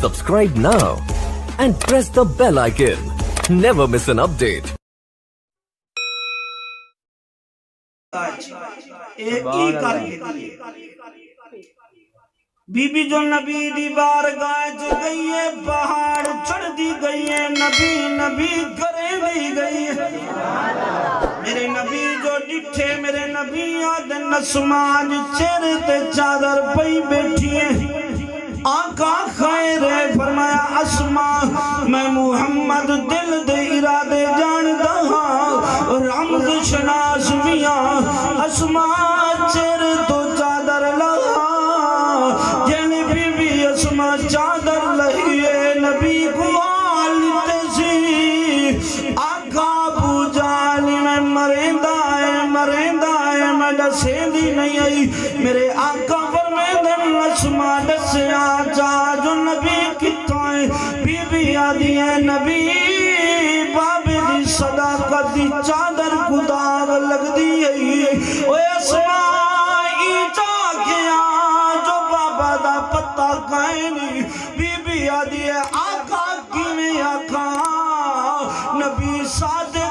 Subscribe now and press the bell icon. Never miss an update. बीबी जो नबी दी बारगाह च गई है, पहाड़ चढ़ दी गई है, नबी नबी करे दी गई है। मेरे नबी जो डिठे मेरे नबी आदे नसमान चेहरे ते चादर पई बैठी है। आका खैर है फरमाया अस्मा मैं मुहम्मद दिल दे इरादे जानदा हां, रमज शनास मियां अस्मा चेहरे तो चादर लगा जने बीबी अस्मा चादर लहिए नबी को आलते सी। आका बुजाली में मरेंदा है मैं दसेंदी नहीं आई। मेरे आका फरमांदे अस्मा दसिया जा जो नबी किथा है। बीबी आदी है नबी बाबे दी सदाकत दी चादर को दाग लगदी है। ओए अस्मा ई जागिया जो बाबा दा पता काए नी। बीबी आदी है आका किवें आका नबी सादे